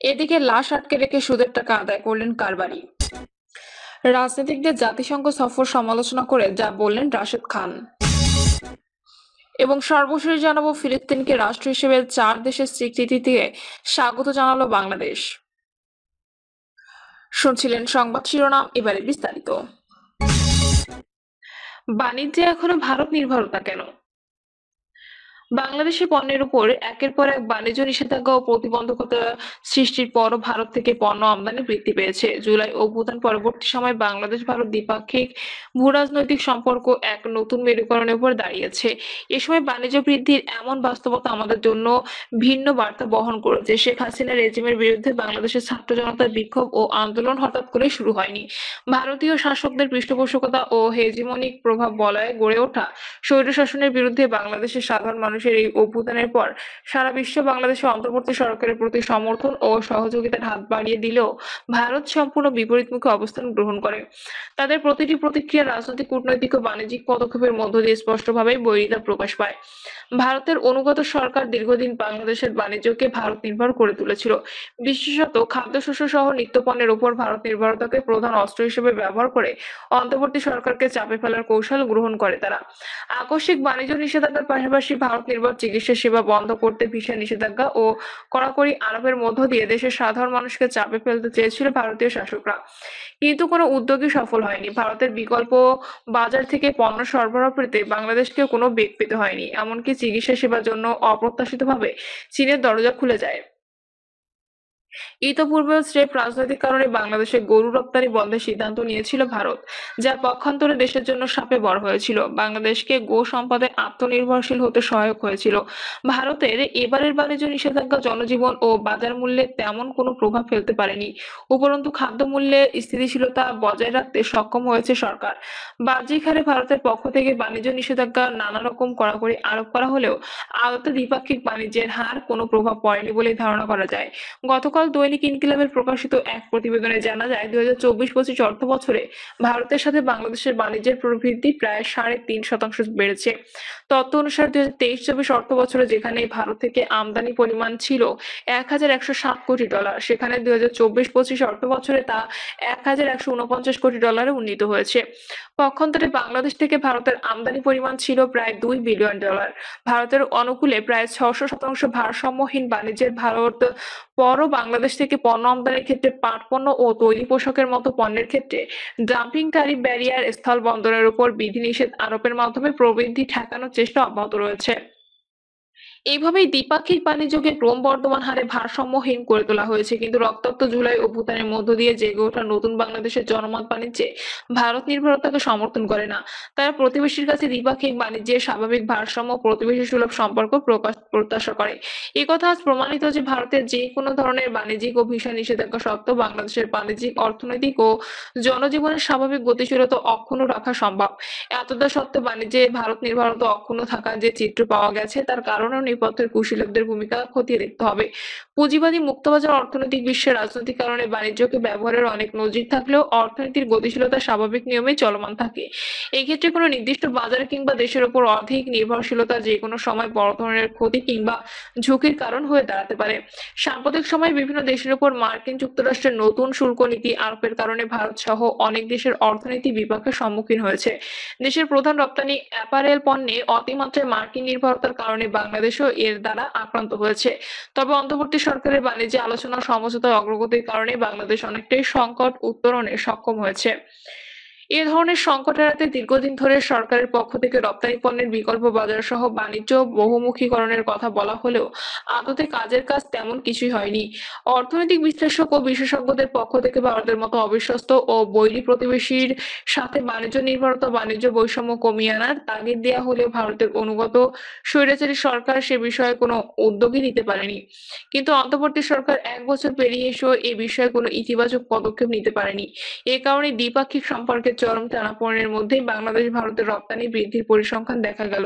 এদিকে লাশ আটকে রেখে সুদের টাকা আদায় করলেন কারবারি। রাজনীতিকদের জাতিসংঘ সফর সমালোচনা করে যা বললেন রাশেদ খান। এবং সর্বশেষ জানাবো, ফিলিস্তিনকে রাষ্ট্র হিসেবে 4 দেশের স্বীকৃতি দিয়ে স্বাগত জানালো বাংলাদেশ। শুনছিলেন সংবাদ শিরোনাম, এবারে বিস্তারিত। বাণিজ্যে এখনো ভারত নির্ভরতা কেন? বাংলাদেশি পণ্যের উপর একের পর এক বাণিজ্য নিষেধাজ্ঞা ও প্রতিবন্ধকতা সৃষ্টির পরও ভারত থেকে পণ্য আমদানি বৃদ্ধি পেয়েছে। জুলাই অভ্যুত্থান পরবর্তী সময়ে বাংলাদেশ ভারত দ্বিপাক্ষিক ভূরাজনৈতিক সম্পর্ক এক নতুন মেরুকরণের উপর দাঁড়িয়েছে। এ সময় বাণিজ্য বৃদ্ধির এমন বাস্তবতা আমাদের জন্য ভিন্ন বার্তা বহন করেছে। শেখ হাসিনা রেজিমের বিরুদ্ধে বাংলাদেশের ছাত্র জনতার বিক্ষোভ ও আন্দোলন হঠাৎ করে শুরু হয়নি। ভারতীয় শাসকদের পৃষ্ঠপোষকতা ও হেজিমনিক প্রভাব বলয়ে গড়ে ওঠা স্বৈরশাসনের বিরুদ্ধে বাংলাদেশের সাধারণ মানুষের এই অভ্যুত্থানের পর সারা বিশ্ব বাংলাদেশের অন্তর্বর্তী সরকারের প্রতি সমর্থন ও সহযোগিতার হাত বাড়িয়ে দিলেও ভারত সম্পূর্ণ বিপরীতমুখী অবস্থান গ্রহণ করে। তাদের প্রতিটি প্রতিক্রিয়া রাজনৈতিক, কূটনৈতিক ও বাণিজ্যিক পদক্ষেপের মধ্য দিয়ে স্পষ্টভাবেই বৈরিতা প্রকাশ পায়। ভারতের অনুগত সরকার দীর্ঘদিন বাংলাদেশের বাণিজ্যকে ভারত নির্ভর করে তুলেছিল। বিশেষত খাদ্যশস্য সহ নিত্যপণ্যের উপর ভারত নির্ভরতাকে প্রধান অস্ত্র হিসেবে ব্যবহার করে অন্তর্বর্তী সরকারকে চাপে ফেলার কৌশল গ্রহণ করে তারা। আকস্মিক বাণিজ্য নিষেধাজ্ঞার পাশাপাশি ভারত নির্ভর চিকিৎসা সেবা বন্ধ করতে ভিসা নিষেধাজ্ঞা ও কড়াকড়ি আরোপের মধ্য দিয়ে দেশের সাধারণ মানুষকে চাপে ফেলতে চেয়েছিল ভারতীয় শাসকরা। কিন্তু কোনো উদ্যোগই সফল হয়নি। ভারতের বিকল্প বাজার থেকে পণ্য সরবরাহ পেতে বাংলাদেশকে কোনো বেগ পেতে হয়নি। এমনকি চিকিৎসা সেবার জন্য অপ্রত্যাশিতভাবে চীনের দরজা খুলে যায়। ইতপূর্বেও স্রেফ রাজনৈতিক কারণে বাংলাদেশে গরু রপ্তানি বন্ধের সিদ্ধান্ত নিয়েছিল ভারত, যা পক্ষান্তরে দেশের জন্য শাপে বর হয়েছিল। বাংলাদেশকে গো সম্পদে আত্মনির্ভরশীল হতে সহায়ক হয়েছিল। ভারতের এবারের বাণিজ্য নিষেধাজ্ঞা জনজীবন ও বাজার মূল্যে তেমন কোনো প্রভাব ফেলতে পারেনি। উপরন্তু খাদ্য মূল্যে স্থিতিশীলতা বজায় রাখতে সক্ষম হয়েছে সরকার। বাহ্যিক হারে ভারতের পক্ষ থেকে বাণিজ্য নিষেধাজ্ঞা নানা রকম কড়াকড়ি আরোপ করা হলেও আদতে দ্বিপাক্ষিক বাণিজ্যের হার কোনো প্রভাব পড়েনি বলে ধারণা করা যায়। গতকাল দৈনিক ইনকিলাবের প্রকাশিত এক প্রতিবেদনে জানা যায়, 2024-25 অর্থবছরে ভারতের সাথে বাংলাদেশের বাণিজ্যের প্রবৃদ্ধি প্রায় 3.5% বেড়েছে। তথ্য অনুসারে 2023-24 অর্থবছরে যেখানে ভারত থেকে আমদানি পরিমাণ ছিল $1,107 কোটি, সেখানে 2024-25 অর্থবছরে তা $1,149 কোটি উন্নীত হয়েছে। পক্ষান্তরে বাংলাদেশ থেকে ভারতের আমদানি পরিমাণ ছিল প্রায় $2 বিলিয়ন। ভারতের অনুকূলে প্রায় 600% ভারসাম্যহীন বাণিজ্যের ভারত পরও বাংলাদেশ থেকে পণ্য আমদানির ক্ষেত্রে পাট পণ্য ও তৈরি পোশাকের মতো পণ্যের ক্ষেত্রে ডাম্পিং ট্যারিফ ব্যারিয়ার, স্থল বন্দরের উপর বিধিনিষেধ আরোপের মাধ্যমে প্রবৃদ্ধি ঠেকানোর চেষ্টা অব্যাহত রয়েছে। এইভাবেই দ্বিপাক্ষিক বাণিজ্যকে ক্রমবর্ধমান হারে ভারসাম্যহীন করে তোলা হয়েছে। কিন্তু রক্তাক্ত জুলাই অভ্যুত্থানের মধ্য দিয়ে জেগে ওঠা নতুন বাংলাদেশের জনমত বাণিজ্যে ভারত নির্ভরতাকে সমর্থন করে না। তারা প্রতিবেশীর কাছে দ্বিপাক্ষিক বাণিজ্যের স্বাভাবিক ভারসাম্য, প্রতিবেশী সুলভ সম্পর্ক প্রত্যাশা করে। একথা আজ প্রমাণিত যে ভারতের যে কোনো ধরনের বাণিজ্যিক ও ভিসা নিষেধাজ্ঞা সত্ত্বেও বাংলাদেশের বাণিজ্যিক, অর্থনৈতিক ও জনজীবনের স্বাভাবিক গতিশীলতা অক্ষুণ্ণ রাখা সম্ভব। এতদা সত্ত্বেও বাণিজ্যে ভারত নির্ভরতা অক্ষুণ্ণ থাকার যে চিত্র পাওয়া গেছে, তার কারণেও নেপথ্যের কুশলীদের ভূমিকা খতিয়ে দেখতে হবে। পুঁজিবাদী মুক্তবাজার অর্থনৈতিক বিশ্বের রাজনৈতিক কারণে বাণিজ্যকে ব্যবহারের অনেক নজির থাকলেও অর্থনীতির গতিশীলতা স্বাভাবিক নিয়মেই চলমান থাকে। এই ক্ষেত্রে কোনো নির্দিষ্ট বাজার কিংবা দেশের উপর অধিক নির্ভরশীলতা যে কোনো সময় বড় ধরনের ক্ষতি কিংবা ঝুঁকির কারণ হয়ে দাঁড়াতে পারে। সাম্প্রতিক সময়ে বিভিন্ন দেশের উপর মার্কিন যুক্তরাষ্ট্রের নতুন শুল্ক নীতি আরোপের কারণে ভারত সহ অনেক দেশের অর্থনীতি বিপাকের সম্মুখীন হয়েছে। দেশের প্রধান রপ্তানি অ্যাপারেল পণ্যে অতিমাত্রায় মার্কিন নির্ভরতার কারণে বাংলাদেশও এর দ্বারা আক্রান্ত হয়েছে। তবে অন্তর্বর্তী সরকারের বাণিজ্য আলোচনা সমঝোতার অগ্রগতির কারণে বাংলাদেশ অনেকটাই সংকট উত্তরণে সক্ষম হয়েছে। এ ধরনের সংকট এড়াতে দীর্ঘদিন ধরে সরকারের পক্ষ থেকে রপ্তানি পণ্যের বিকল্প বাজার সহ বাণিজ্য বহুমুখীকরণের কথা বলা হলেও আদতে কাজের কাজ তেমন কিছুই হয়নি। অর্থনৈতিক বিশ্লেষক ও বিশেষজ্ঞদের পক্ষ থেকে ভারতের মতো অবিশ্বস্ত ও বৈরী প্রতিবেশীর সাথে বাণিজ্য নির্ভরতা, বাণিজ্য বৈষম্য কমিয়ে আনার তাগিদ দেওয়া হলেও ভারতের অনুগত স্বৈরাচারী সরকার সে বিষয়ে কোনো উদ্যোগই নিতে পারেনি। কিন্তু অন্তর্বর্তী সরকার 1 বছর পেরিয়ে এসেও এ বিষয়ে কোনো ইতিবাচক পদক্ষেপ নিতে পারেনি। এ কারণে দ্বিপাক্ষিক সম্পর্কের চরম টানাপোড়েনের মধ্যেই বাংলাদেশ ভারতের রপ্তানি বৃদ্ধির পরিসংখ্যান দেখা গেল।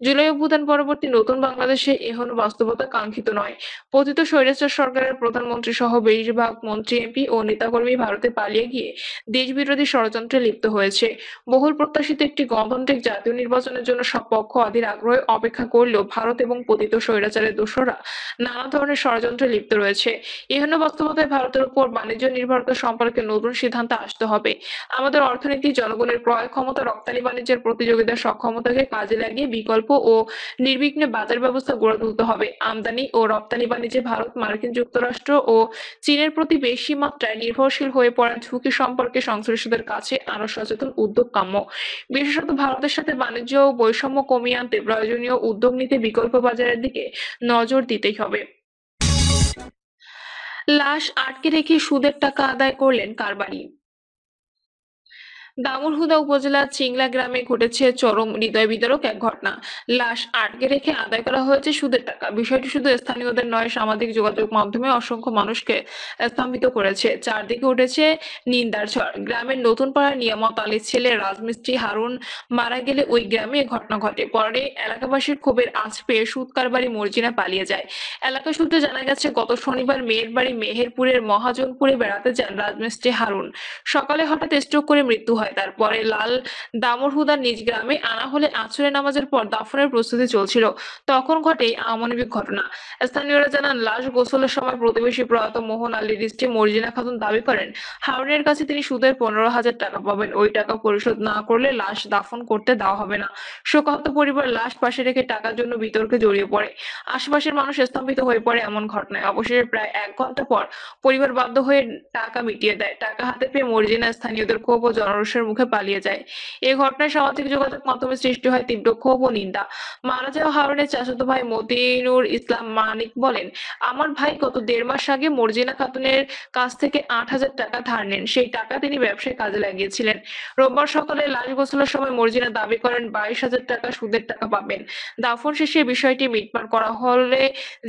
জুলাই অভ্যুত্থান পরবর্তী নতুন বাংলাদেশে এখনো বাস্তবতা কাঙ্ক্ষিত নয়। পতিত স্বৈরাচার সরকারের প্রধানমন্ত্রী সহ বেশিরভাগ মন্ত্রী, এমপি ও নেতাকর্মী ভারতে পালিয়ে গিয়ে দেশবিরোধী ষড়যন্ত্রে লিপ্ত হয়েছে। বহুল প্রত্যাশিত একটি গণতান্ত্রিক জাতীয় নির্বাচনের জন্য সব পক্ষ অধীর আগ্রহে অপেক্ষা করলেও ভারত এবং পতিত স্বৈরাচারের দোসররা নানা ধরনের ষড়যন্ত্রে লিপ্ত রয়েছে। এহেন বাস্তবতায় ভারতের উপর বাণিজ্য নির্ভরতা সম্পর্কে নতুন সিদ্ধান্তে আসতে হবে। আমাদের অর্থনীতি, জনগণের ক্রয় ক্ষমতা, রপ্তানি বাণিজ্যের প্রতিযোগিতার সক্ষমতাকে কাজে লাগিয়ে বিকল্প ও নির্বিঘ্নে বাজার ব্যবস্থা গড়ে তুলতে হবে। আমদানি ও রপ্তানি বাণিজ্যে ভারত, মার্কিন যুক্তরাষ্ট্র ও চীনের প্রতি বেশি মাত্রায় নির্ভরশীল হয়ে পড়ার ঝুঁকি সম্পর্কে সংশ্লিষ্টদের কাছে আরো সচেতন উদ্যোগ কাম্য। বিশেষত ভারতের সাথে বাণিজ্য ও বৈষম্য কমিয়ে আনতে প্রয়োজনীয় উদ্যোগ নিতে বিকল্প বাজারের দিকে নজর দিতেই হবে। লাশ আটকে রেখে সুদের টাকা আদায় করলেন কারবারি। দামুড়হুদা উপজেলার চিংলা গ্রামে ঘটেছে চরম হৃদয় বিদারক এক ঘটনা। লাশ আটকে রেখে আদায় করা হয়েছে সুদের টাকা। বিষয়টি শুধু স্থানীয়দের নয়, সামাজিক যোগাযোগ মাধ্যমে অসংখ্য মানুষকে স্তম্ভিত করেছে। চারদিকে উঠেছে নিন্দার ঝড়। গ্রামের নতুন পাড়ার নিয়ামত আলীর ছেলে রাজমিস্ত্রি হারুন মারা গেলে ওই গ্রামে এ ঘটনা ঘটে। পরে এলাকাবাসীর ক্ষোভের আঁচ পেয়ে সুদ কারবারি মর্জিনা পালিয়ে যায়। এলাকা সূত্রে জানা গেছে, গত শনিবার মেয়ের বাড়ি মেহেরপুরের মহাজনপুরে বেড়াতে যান রাজমিস্ত্রি হারুন। সকালে হঠাৎ স্ট্রোক করে মৃত্যু হয়। তারপরে লাল দামুড়হুদার নিজ গ্রামে আনা হলে আসরের নামাজের পর দাফনের প্রস্তুতি চলছিল। তখন ঘটে এই অমানবিক ঘটনা। স্থানীয়রা জানান, লাশ গোসলের সময় প্রতিবেশী প্রয়াত মোহন আলীর স্ত্রী মর্জিনা খাতুন দাবি করেন, হারুনের কাছে তিনি সুদের 15,000 টাকা পাবেন। ওই টাকা পরিশোধ না করলে লাশ দাফন করতে দেওয়া হবে না। শোকাহত পরিবার লাশ পাশে রেখে টাকার জন্য বিতর্কে জড়িয়ে পড়ে। আশেপাশের মানুষ স্তম্ভিত হয়ে পড়ে এমন ঘটনায়। অবশেষে প্রায় 1 ঘন্টা পর পরিবার বাধ্য হয়ে টাকা মিটিয়ে দেয়। টাকা হাতে পেয়ে মর্জিনা স্থানীয়দের ক্ষোভ ও জনরোষের মুখে পালিয়ে যায়। এই ঘটনায় সামাজিক যোগাযোগ মাধ্যমে সৃষ্টি হয় তীব্র ক্ষোভ ও নিন্দা। মারা যাওয়া হারুনের চাচাতো ভাই মতিনুর ইসলাম মানিক বলেন, আমার ভাই গত 1.5 মাস আগে মর্জিনা খাতুনের কাছ থেকে 8,000 টাকা ধার নেন। সেই টাকা তিনি ব্যবসায় কাজে লাগিয়েছিলেন। রোববার সকালে লাশ গোসলের সময় মর্জিনা দাবি করেন 22,000 টাকা সুদের টাকা পাবেন। দাফন শেষে বিষয়টি মিটমাট করা হলে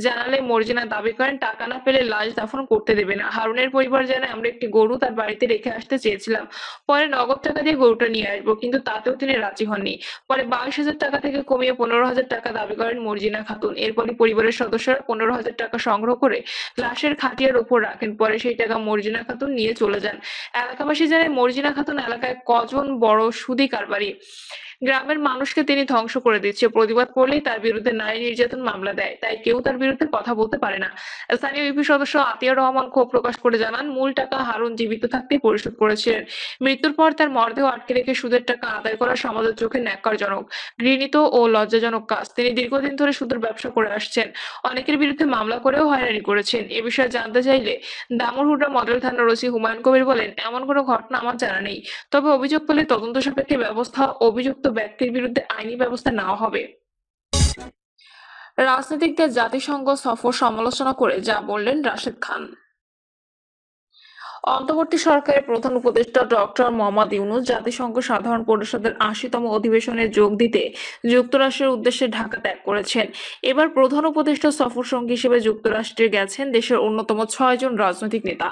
জানালে মর্জিনা দাবি করেন, টাকা না পেলে লাশ দাফন করতে দেবে না। হারুনের পরিবার জানায়, আমরা একটি গরু তার বাড়িতে রেখে আসতে চেয়েছিলাম। পরে নগদ টাকা দিয়ে গরুটা নিয়ে আসবো, কিন্তু তাতেও তিনি রাজি হননি। পরে 22,000 টাকা থেকে কমিয়ে 15,000 টাকা দাবি করেন মর্জিনা খাতুন। এরপরে পরিবারের সদস্যরা 15,000 টাকা সংগ্রহ করে লাশের খাটিয়ার উপর রাখেন। পরে সেই টাকা মর্জিনা খাতুন নিয়ে চলে যান। এলাকাবাসী জানায়, মর্জিনা খাতুন এলাকায় কজন বড় সুদী কারবারি। গ্রামের মানুষকে তিনি ধ্বংস করে দিচ্ছে। প্রতিবাদ করলেই তার বিরুদ্ধে নারী নির্যাতন মামলা দেয়। তাই কেউ তার বিরুদ্ধে কথা বলতে পারে না। স্থানীয় ইউপি সদস্য আতিয়ার রহমান ক্ষোভ প্রকাশ করে জানান, মূল টাকা হারুন জীবিত থাকতেই পরিশোধ করেছিলেন। মৃত্যুর পর তার মরদেহ আটকে রেখে সুদের টাকা আদায় করা সমাজের চোখে ন্যাক্কারজনক, ঘৃণিত ও লজ্জাজনক কাজ। তিনি দীর্ঘদিন ধরে সুদের ব্যবসা করে আসছেন। অনেকের বিরুদ্ধে মামলা করেও হয়রানি করেছেন। এ বিষয়ে জানতে চাইলে দামুড়হুদা মডেল থানার ওসি হুমায়ুন কবির বলেন, এমন কোনো ঘটনা আমার জানা নেই। তবে অভিযোগ পেলে তদন্ত সাপেক্ষে ব্যবস্থা অভিযুক্ত ব্যক্তির বিরুদ্ধে আইনি ব্যবস্থা নেওয়া হবে। রাজনীতিকদের জাতিসংঘ সফর সমালোচনা করে যা বললেন রাশেদ খান। অন্তর্বর্তী সরকারের প্রধান উপদেষ্টা ডক্টর মোহাম্মদ ইউনূস জাতিসংঘ সাধারণ পরিষদের ৮০তম অধিবেশনে যোগ দিতে যুক্তরাষ্ট্রের উদ্দেশ্যে ঢাকা ত্যাগ করেছেন। এবার প্রধান উপদেষ্টা সফর সঙ্গী হিসেবে যুক্তরাষ্ট্রে গেছেন দেশের অন্যতম ৬ জন রাজনৈতিক নেতা।